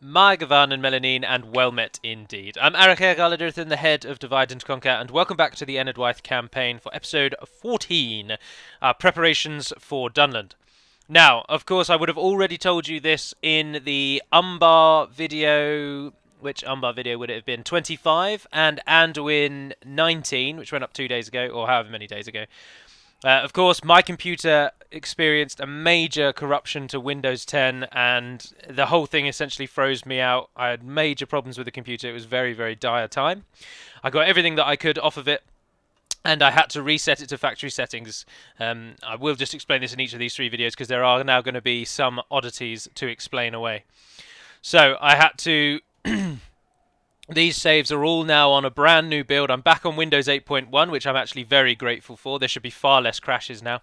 Margavan and Melanine, and well met indeed. I'm Arakir Galadrithin, the head of Divide and Conquer, and welcome back to the Enedwaith campaign for episode 14, preparations for Dunland. Now, of course, I would have already told you this in the Umbar video. Which Umbar video would it have been? 25, and Anduin 19, which went up 2 days ago, or however many days ago. Of course, my computer experienced a major corruption to Windows 10, and the whole thing essentially froze me out. I had major problems with the computer. It was very, very dire time. I got everything that I could off of it, and I had to reset it to factory settings. I will just explain this in each of these 3 videos, because there are now going to be some oddities to explain away. So, I had to... These saves are all now on a brand new build. I'm back on Windows 8.1, which I'm actually very grateful for. There should be far less crashes now.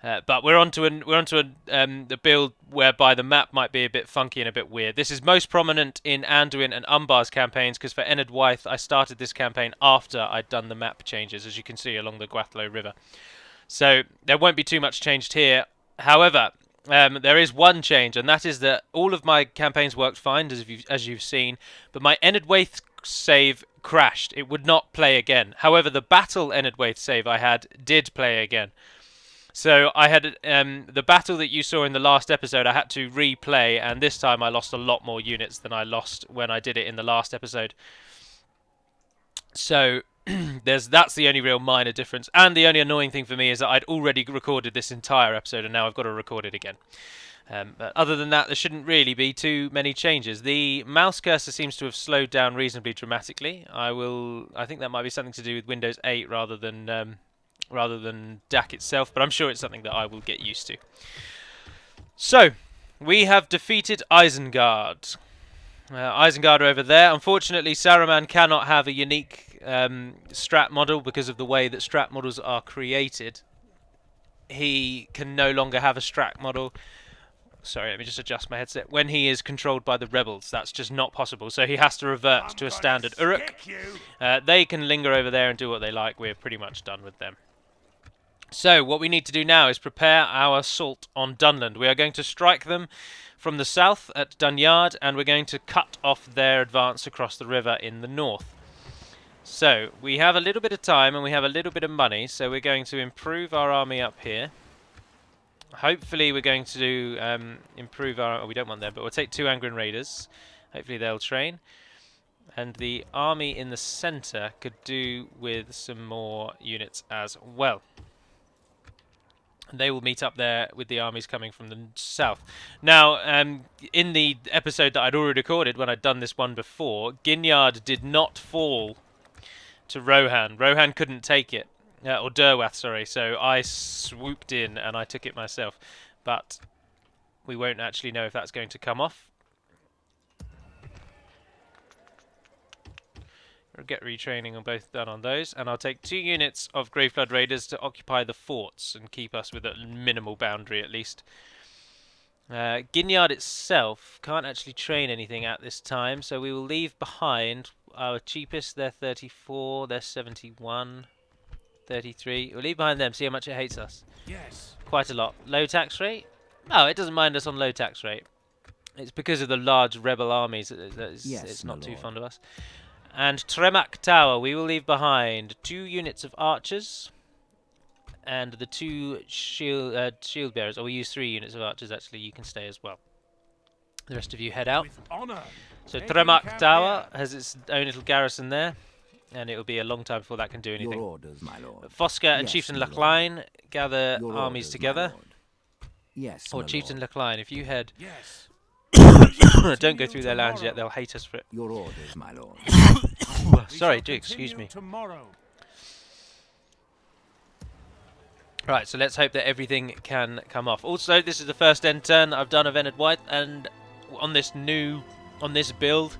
But we're onto the build whereby the map might be a bit funky and a bit weird. This is most prominent in Anduin and Umbar's campaigns, because for Enedwaith I started this campaign after I'd done the map changes, as you can see along the Gwathlo River. So there won't be too much changed here. However, there is one change, and that is that all of my campaigns worked fine, as you've seen, but my Enedwaith save crashed. It would not play again. However, the battle Enedwaith save I had did play again. So I had the battle that you saw in the last episode, I had to replay, and this time I lost a lot more units than I lost when I did it in the last episode. So that's the only real minor difference, and the only annoying thing for me is that I'd already recorded this entire episode and now I've got to record it again. But other than that, there shouldn't really be too many changes. The mouse cursor seems to have slowed down reasonably dramatically. I think that might be something to do with Windows 8 rather than DAC itself, but I'm sure it's something that I will get used to. So we have defeated Isengard. Isengard are over there. Unfortunately, Saruman cannot have a unique strat model because of the way that strat models are created. He can no longer have a strat model. Sorry, let me just adjust my headset. When he is controlled by the rebels, that's just not possible. So he has to revert to a standard Uruk. They can linger over there and do what they like. We're pretty much done with them. So what we need to do now is prepare our assault on Dunland. We are going to strike them from the south at Dunyard, and we're going to cut off their advance across the river in the north. So we have a little bit of time and we have a little bit of money, so we're going to improve our army up here. Hopefully we're going to improve our... Oh, we don't want them, but we'll take 2 Angren Raiders. Hopefully they'll train. And the army in the centre could do with some more units as well. They will meet up there with the armies coming from the south. Now, in the episode that I'd already recorded when I'd done this one before, Ginyard did not fall to Rohan. Rohan couldn't take it. Or Derwath, sorry. So I swooped in and I took it myself. But we won't actually know if that's going to come off. We'll get retraining on both done on those, and I'll take 2 units of Graveflood Raiders to occupy the forts and keep us with a minimal boundary at least. Ginyard itself can't actually train anything at this time, so we will leave behind our cheapest. They're 34, they're 71, 33. We'll leave behind them, see how much it hates us. Yes. Quite a lot. Low tax rate? No, it doesn't mind us on low tax rate. It's because of the large rebel armies that it's not too fond of us. And Tremak Tower, we will leave behind 2 units of archers and the 2 shield bearers. Or we use 3 units of archers, actually. You can stay as well. The rest of you head out. With honor. So Tremak Tower has its own little garrison there, and it will be a long time before that can do anything. Your orders, my lord. Fosca and Yes, Chieftain my lord. Lachline gather Your armies orders, my together. lord. Yes, Or my Chieftain lord. Lachline, if you head... Yes. Don't go through their lands yet, they'll hate us for it. Your orders, my lord. Sorry, do excuse me. Tomorrow. Right, so let's hope that everything can come off. Also, this is the first end turn I've done of Enedwaith, and on this build,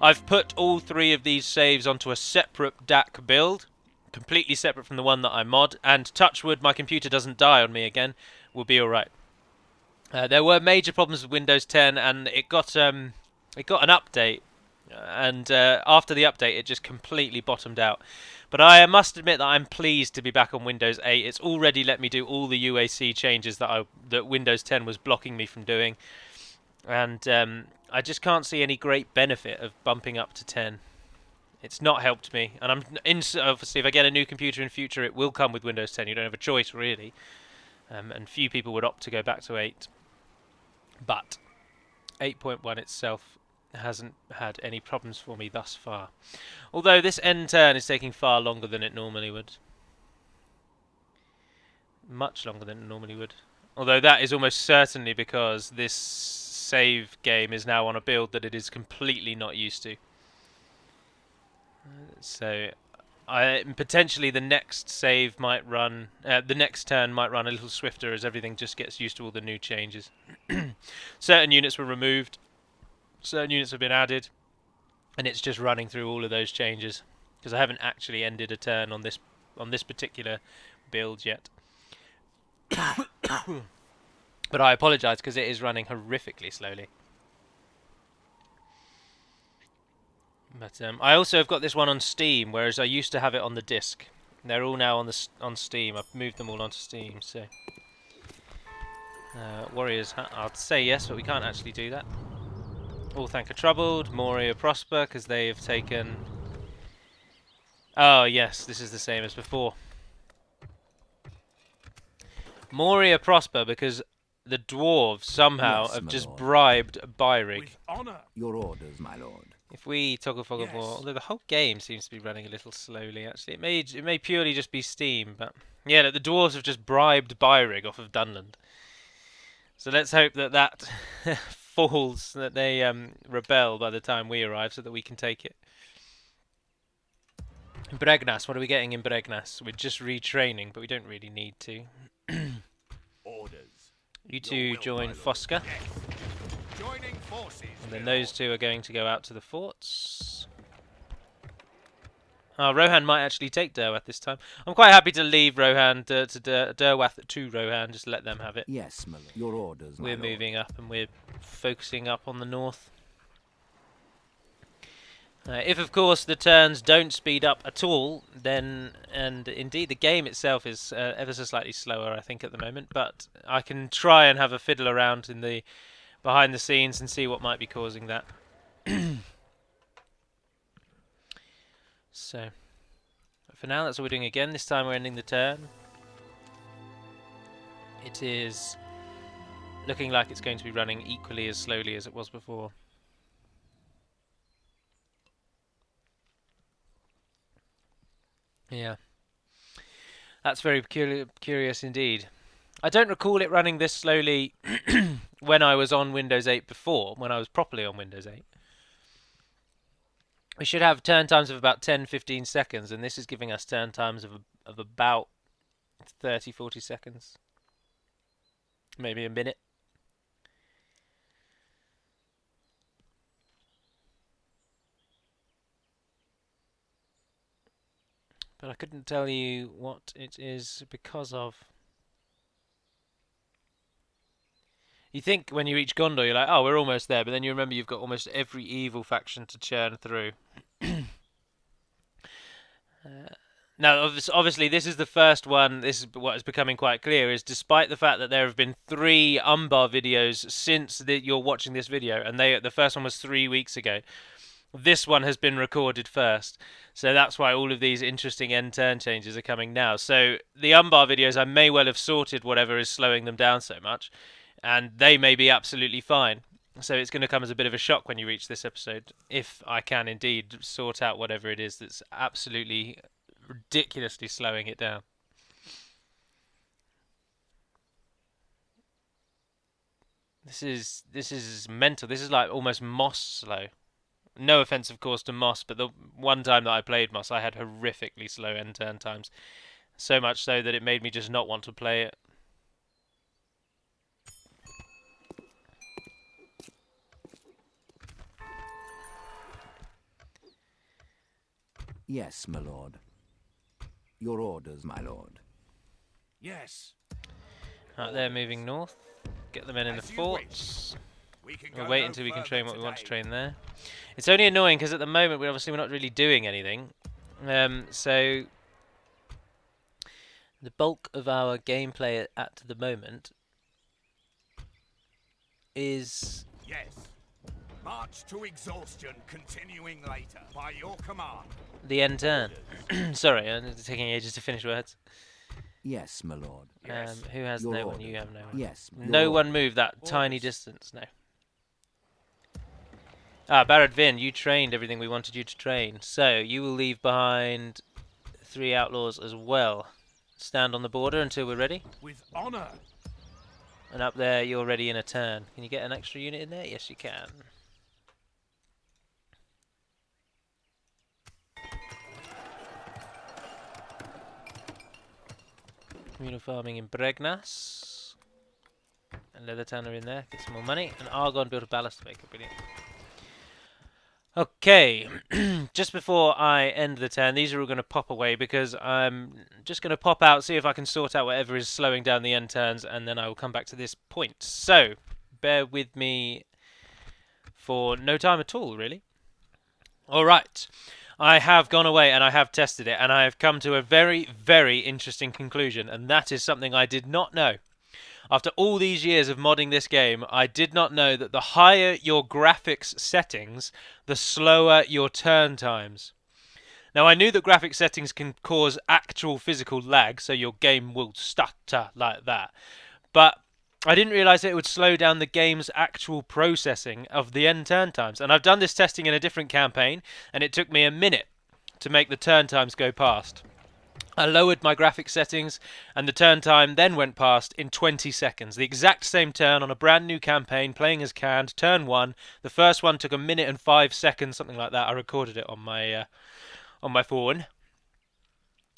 I've put all 3 of these saves onto a separate DAC build, completely separate from the one that I mod, and touch wood, my computer doesn't die on me again, we'll be alright. There were major problems with Windows 10, and it got an update, and after the update it just completely bottomed out. But I must admit that I'm pleased to be back on Windows 8. It's already let me do all the UAC changes that Windows 10 was blocking me from doing. And I just can't see any great benefit of bumping up to 10. It's not helped me, and obviously if I get a new computer in future, it will come with Windows 10. You don't have a choice really, and few people would opt to go back to 8. But 8.1 itself hasn't had any problems for me thus far. Although this end turn is taking far longer than it normally would. Much longer than it normally would. Although that is almost certainly because this save game is now on a build that it is completely not used to. So potentially the next save might run, the next turn might run a little swifter as everything just gets used to all the new changes. Certain units were removed, certain units have been added, and it's just running through all of those changes because I haven't actually ended a turn on this particular build yet. But I apologise because it is running horrifically slowly. But I also have got this one on Steam, whereas I used to have it on the disc. They're all now on Steam. I've moved them all onto Steam. So Warriors, I'd say yes, but we can't actually do that. All Thank are troubled. Moria prosper because they have taken. Oh yes, this is the same as before. Moria prosper because the dwarves somehow have just bribed Byrig. Your orders, my lord. If we toggle fog of war, although the whole game seems to be running a little slowly, actually, it may purely just be Steam, but yeah, look, the dwarves have just bribed Byrig off of Dunland. So let's hope that that falls, that they rebel by the time we arrive, so that we can take it. Bregnas, what are we getting in Bregnas? We're just retraining, but we don't really need to. Orders. You two join Fosca. Joining forces. And then those two are going to go out to the forts. Rohan might actually take Derwath this time. I'm quite happy to leave Rohan Derwath to Rohan, just let them have it. Yes, my lord. Your orders, my We're lord. moving up and we're focusing up on the north. If, of course, the turns don't speed up at all, then, and indeed the game itself is ever so slightly slower, I think, at the moment, but I can try and have a fiddle around in the behind the scenes and see what might be causing that. So, for now, that's all we're doing again. This time we're ending the turn. It is looking like it's going to be running equally as slowly as it was before. Yeah. That's very curious indeed. I don't recall it running this slowly when I was on Windows 8 before, when I was properly on Windows 8. We should have turn times of about 10-15 seconds, and this is giving us turn times of about 30-40 seconds. Maybe a minute. But I couldn't tell you what it is because of. You think when you reach Gondor, you're like, oh, we're almost there, but then you remember you've got almost every evil faction to churn through. Now, obviously, this is the first one. This is what is becoming quite clear, is despite the fact that there have been 3 Umbar videos since you're watching this video, and the first one was 3 weeks ago, this one has been recorded first. So that's why all of these interesting end-turn changes are coming now. So the Umbar videos, I may well have sorted whatever is slowing them down so much, and they may be absolutely fine. So it's going to come as a bit of a shock when you reach this episode, if I can indeed sort out whatever it is that's absolutely ridiculously slowing it down. This is mental. This is like almost Moss slow. No offense, of course, to Moss, but the one time that I played Moss, I had horrifically slow end-turn times. So much so that it made me just not want to play it. Yes, my lord. Your orders, my lord. Yes. Right, they're moving north. Get the men in the forts. We'll wait until we can train what we want to train there. It's only annoying because at the moment we're not really doing anything. So the bulk of our gameplay at the moment is March to exhaustion, continuing later. By your command. The end turn. Sorry, I'm taking ages to finish words. Yes, my lord. Yes. Who has Your no one? orders. You have no one. Yes. No your one orders. moved that tiny Orders. distance, no. Ah, Barrett Vin, you trained everything we wanted you to train. So, you will leave behind 3 outlaws as well. Stand on the border until we're ready. With honor. And up there, you're ready in a turn. Can you get an extra unit in there? Yes, you can. Communal farming in Bregnas. And Leather Tanner in there. Get some more money. And Argon built a ballast maker. Brilliant. Okay, just before I end the turn, these are all going to pop away because I'm just going to pop out, see if I can sort out whatever is slowing down the end turns, and then I will come back to this point. So, bear with me for no time at all, really. Alright, I have gone away and I have tested it, and I have come to a very, very interesting conclusion, and that is something I did not know. After all these years of modding this game, I did not know that the higher your graphics settings, the slower your turn times. Now, I knew that graphics settings can cause actual physical lag, so your game will stutter like that. But I didn't realise that it would slow down the game's actual processing of the end turn times. And I've done this testing in a different campaign, and it took me a minute to make the turn times go past. I lowered my graphics settings, and the turn time then went past in 20 seconds. The exact same turn on a brand new campaign, playing as canned, turn 1. The first one took a minute and 5 seconds, something like that. I recorded it on my phone.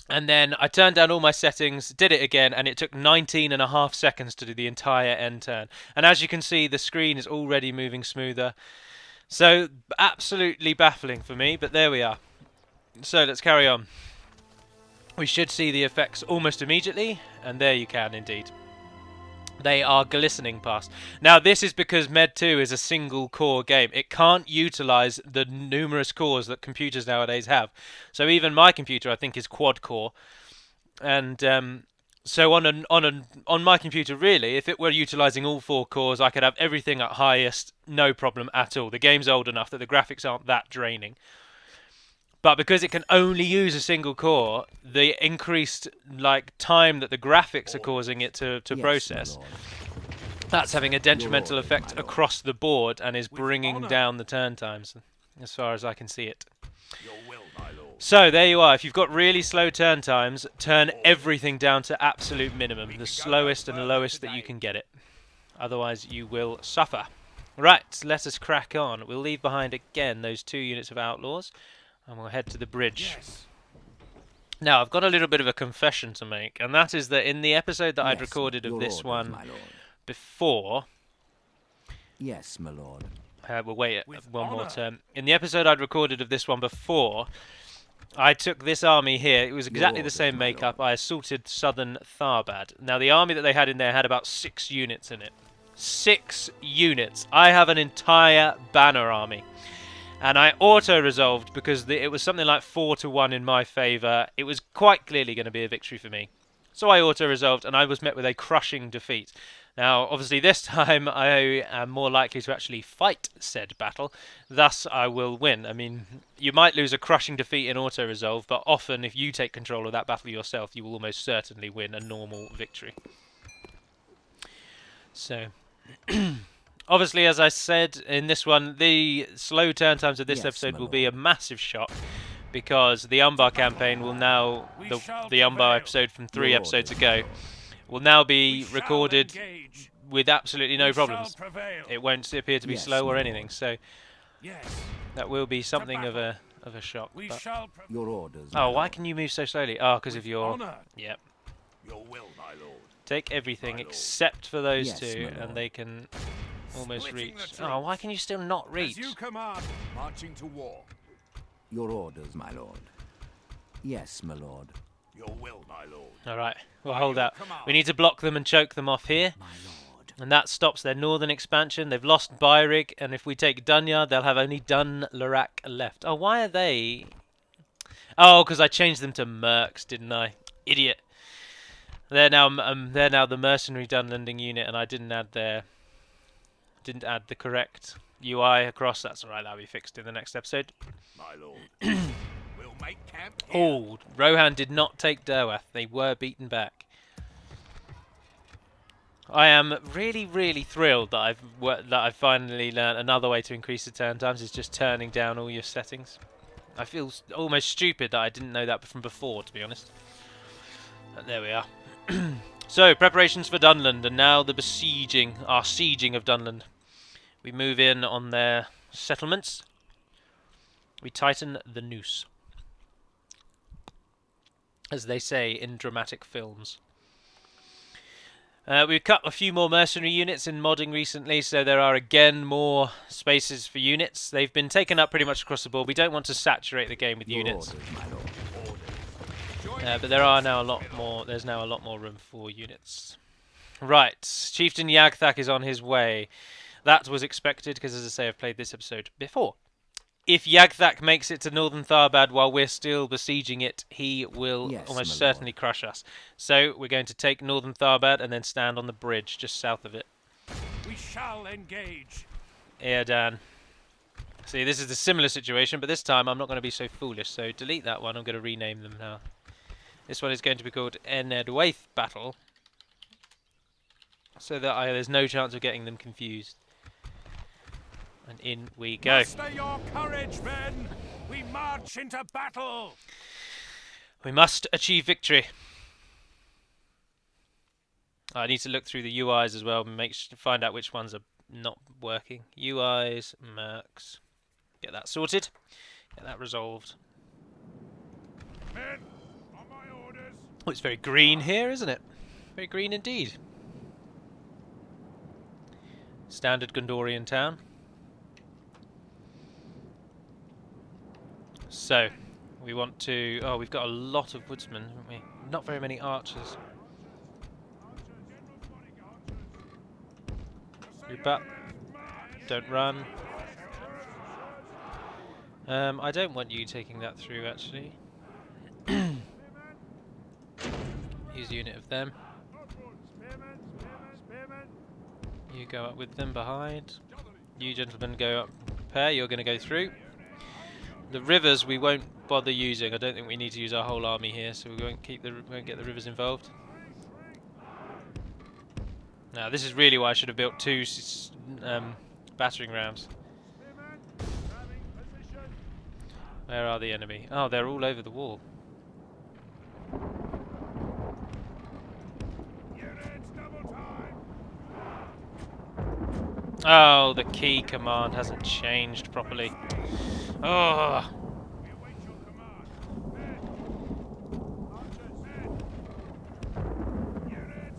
And then I turned down all my settings, did it again, and it took 19.5 seconds to do the entire end turn. And as you can see, the screen is already moving smoother. So, absolutely baffling for me, but there we are. So, let's carry on. We should see the effects almost immediately, and there you can indeed. They are glistening past. Now, this is because Med 2 is a single core game. It can't utilise the numerous cores that computers nowadays have. So even my computer, I think, is quad core. And so on my computer, really, if it were utilising all 4 cores, I could have everything at highest, no problem at all. The game's old enough that the graphics aren't that draining. But because it can only use a single core, the increased time that the graphics are causing it to Yes, process, my lord. that's having a detrimental Your orders, effect my lord. across the board and is With bringing honour. down the turn times, as far as I can see it. Your will, my lord. So there you are. If you've got really slow turn times, turn everything down to absolute minimum, the slowest and lowest that you can get it. Otherwise, you will suffer. Right, let us crack on. We'll leave behind again those 2 units of outlaws. And we'll head to the bridge. Yes. Now, I've got a little bit of a confession to make, and that is that in the episode that I'd Yes, recorded of your this orders, one my lord. before... Yes, my lord. we'll wait With one more honour. turn. In the episode I'd recorded of this one before, I took this army here. It was exactly the orders, same my makeup. lord. I assaulted southern Tharbad. Now, the army that they had in there had about 6 units in it. 6 units. I have an entire banner army. And I auto-resolved because it was something like 4-1 in my favour. It was quite clearly going to be a victory for me. So I auto-resolved, and I was met with a crushing defeat. Now, obviously, this time I am more likely to actually fight said battle. Thus, I will win. I mean, you might lose a crushing defeat in auto-resolve, but often, if you take control of that battle yourself, you will almost certainly win a normal victory. So... Obviously, as I said in this one, the slow turn times of this Yes, episode my will be a lord. massive shock because the Umbar campaign will now, the Umbar episode from 3 Your episodes orders, ago, will now be recorded Engage. with absolutely no We problems. shall prevail. It won't appear to be Yes, slow or my anything, lord. so Yes. that will be something of battle. a shock. We But... shall Your orders, my Oh, why lord. can you move so slowly? Oh, because of With your... honour. Yep. Your will, my lord. Take everything My lord. except for those Yes, 2, my and lord. they can almost Splitting reach... the Oh, why troops. can you still not reach? As you command. Marching to war. Your orders, my lord. Yes, my lord. Your will, my lord. Alright, we'll By hold your out. command. We need to block them and choke them off here. My lord. And that stops their northern expansion. They've lost Byrig, and if we take Dunyard, they'll have only Dunlarak left. Oh, why are they... Oh, because I changed them to Mercs, didn't I? Idiot. They're now the mercenary Dunlanding unit, and I didn't add the correct UI across. That's alright, that'll be fixed in the next episode. My lord. We'll make camp here. Oh, Rohan did not take Derwath. They were beaten back. I am really thrilled that I've finally learned another way to increase the turn times is just turning down all your settings. I feel almost stupid that I didn't know that from before, to be honest. But there we are. So, preparations for Dunland, and now the sieging of Dunland. We move in on their settlements. We tighten the noose, as they say in dramatic films. We've cut a few more mercenary units in modding recently, so there are again more spaces for units. They've been taken up pretty much across the board. We don't want to saturate the game with Your units, orders, my lord. but there are now a lot more. There's now a lot more room for units. Right, Chieftain Yagthak is on his way. That was expected because, as I say, I've played this episode before. If Yagthak makes it to Northern Tharbad while we're still besieging it, he will almost certainly crush us. So we're going to take Northern Tharbad and then stand on the bridge just south of it. We shall engage. Eardan. See, this is a similar situation, but this time I'm not going to be so foolish. So delete that one. I'm going to rename them now. This one is going to be called Enedwaith Battle, so that there's no chance of getting them confused. And in we go. Muster your courage, men. We march into battle. We must achieve victory. I need to look through the UIs as well and find out which ones are not working. UIs, mercs. Get that sorted. Get that resolved. Men, on my orders. Oh, it's very green here, isn't it? Very green indeed. Standard Gondorian town. So, we want to... Oh, we've got a lot of woodsmen, haven't we? Not very many archers. Group up. Don't run. I don't want you taking that through, actually. Use a unit of them. You go up with them behind. You gentlemen go up and prepare. You're going to go through. The rivers we won't bother using. I don't think we need to use our whole army here, so we won't get the rivers involved. Now this is really why I should have built two battering rams. Where are the enemy? Oh, they're all over the wall. Oh, the key command hasn't changed properly. Oh.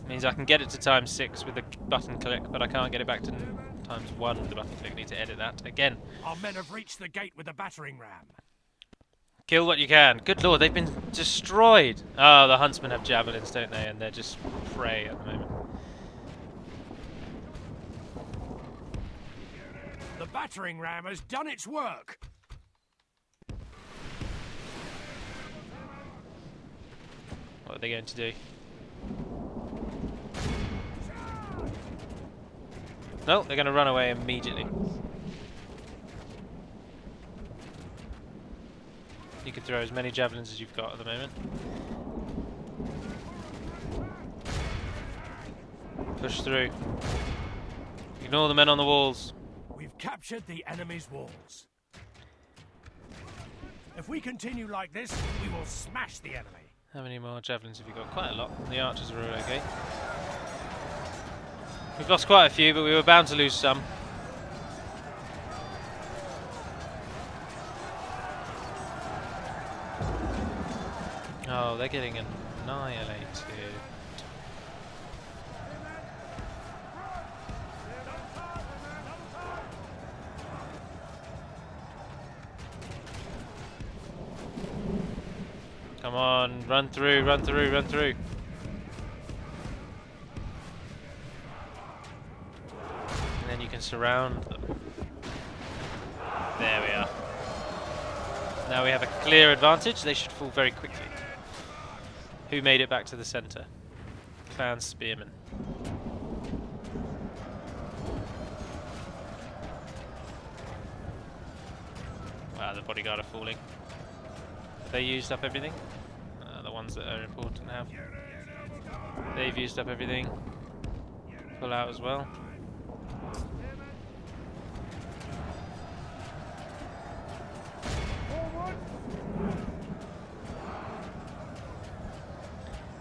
Means I can get it to ×6 with the button click, but I can't get it back to ×1 with the button click. I need to edit that again. Our men have reached the gate with the battering ram. Kill what you can. Good lord, they've been destroyed. Oh, the huntsmen have javelins, don't they? And they're just prey at the moment. The battering ram has done its work. What are they going to do? No, they're going to run away immediately. You can throw as many javelins as you've got at the moment. Push through. Ignore the men on the walls. We've captured the enemy's walls. If we continue like this, we will smash the enemy. How many more javelins have you got? Quite a lot. The archers are all okay. We've lost quite a few, but we were bound to lose some. Oh, they're getting annihilated. Come on, run through, run through, run through. And then you can surround them. There we are. Now we have a clear advantage. They should fall very quickly. Who made it back to the centre? Clan Spearmen. Wow, the bodyguard are falling. Have they used up everything? The ones that are important have. They've used up everything. Pull out as well.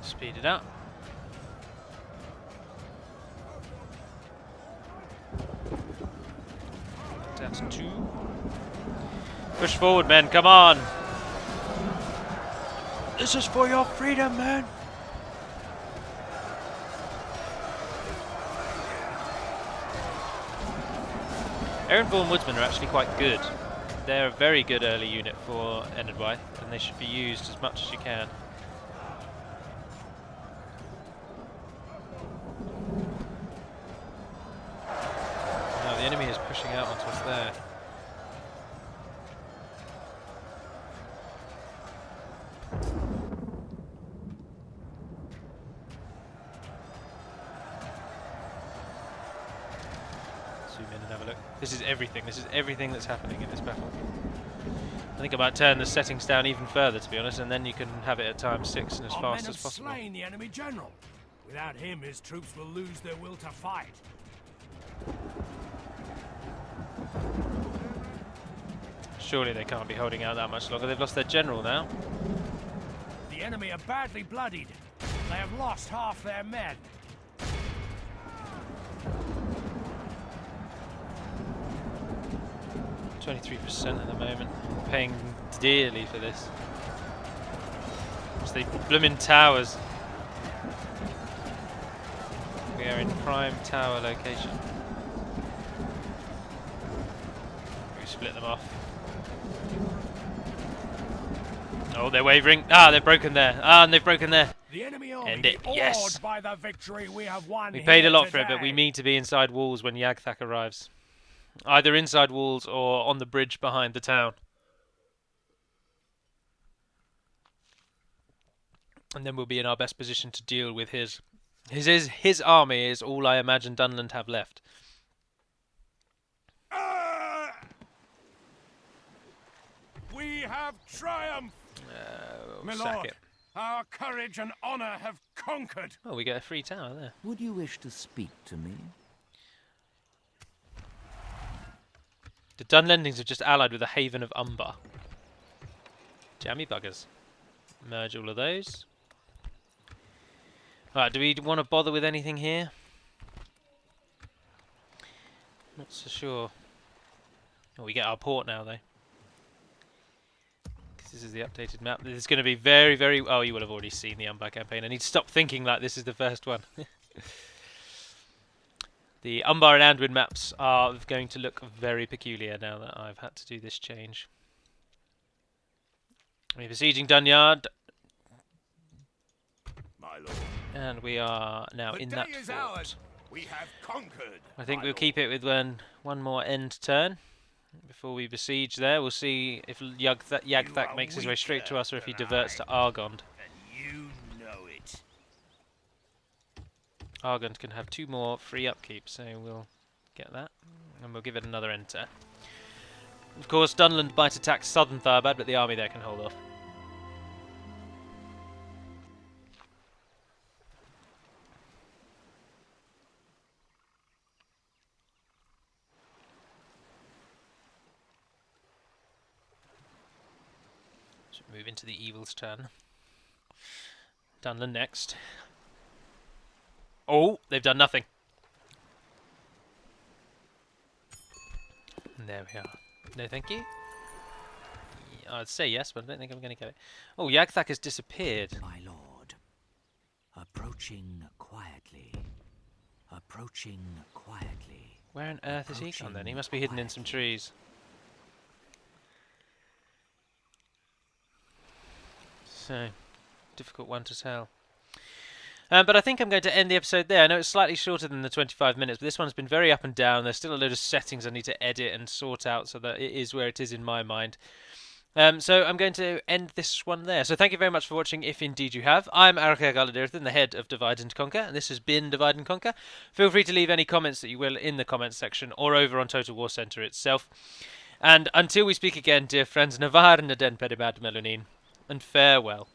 Speed it up. Down to 2. Push forward, men, come on! This is for your freedom, man! Erranborn Woodsmen are actually quite good. They're a very good early unit for Enedwaith, and they should be used as much as you can. No, the enemy is pushing out onto us there. Zoom in and have a look. This is everything. This is everything that's happening in this battle. I think I might turn the settings down even further, to be honest, and then you can have it at times 6 and as fast as possible. Slain the enemy general. Without him, his troops will lose their will to fight. Surely they can't be holding out that much longer. They've lost their general now. The enemy are badly bloodied. They have lost half their men. 23% at the moment. Paying dearly for this. It's the blooming towers. We are in prime tower location. We split them off. Oh, they're wavering. Ah, they're broken there. Ah, and they've broken there. The enemy army End it. Yes. by the victory we have won. We paid a lot for today. it, but we need to be inside walls when Yagthak arrives. Either inside walls or on the bridge behind the town. And then we'll be in our best position to deal with his army is all I imagine Dunland have left. We have triumphed. We'll My sack lord, it. our courage and honor have conquered. Oh, we get a free tower there. Would you wish to speak to me? The Dunlendings have just allied with the Haven of Umbar. Jammy buggers. Merge all of those. Right, do we want to bother with anything here? Not so sure. Oh, we get our port now, though. Because this is the updated map. This is going to be very, very... Oh, you will have already seen the Umbar campaign. I need to stop thinking like this is the first one. The Umbar and Anduin maps are going to look very peculiar now that I've had to do this change. We're besieging Dunland. My lord. And we are now in that is fort. ours. We have conquered. I think my we'll lord. keep it with one more end turn before we besiege there. We'll see if Yagthak makes his way straight to us or if he diverts to Argond. And you know it. Argond can have 2 more free upkeep, so we'll get that. And we'll give it another end turn. Of course, Dunland might attack southern Tharbad, but the army there can hold off. Move into the evil's turn. Dunland next. Oh, they've done nothing. And there we are. No, thank you. Yeah, I'd say yes, but I don't think I'm going to get it. Oh, Yagthak has disappeared. My lord. Approaching quietly. Approaching quietly. Where on earth is he gone then? He must be hidden in some trees. So, difficult one to tell. But I think I'm going to end the episode there. I know it's slightly shorter than the 25 minutes, but this one's been very up and down. There's still a load of settings I need to edit and sort out so that it is where it is in my mind. So I'm going to end this one there. So thank you very much for watching, if indeed you have. I'm Arachagaladyrthin, the head of Divide and Conquer, and this has been Divide and Conquer. Feel free to leave any comments that you will in the comments section or over on Total War Center itself. And until we speak again, dear friends, Navar na den pedibad melunin, and farewell.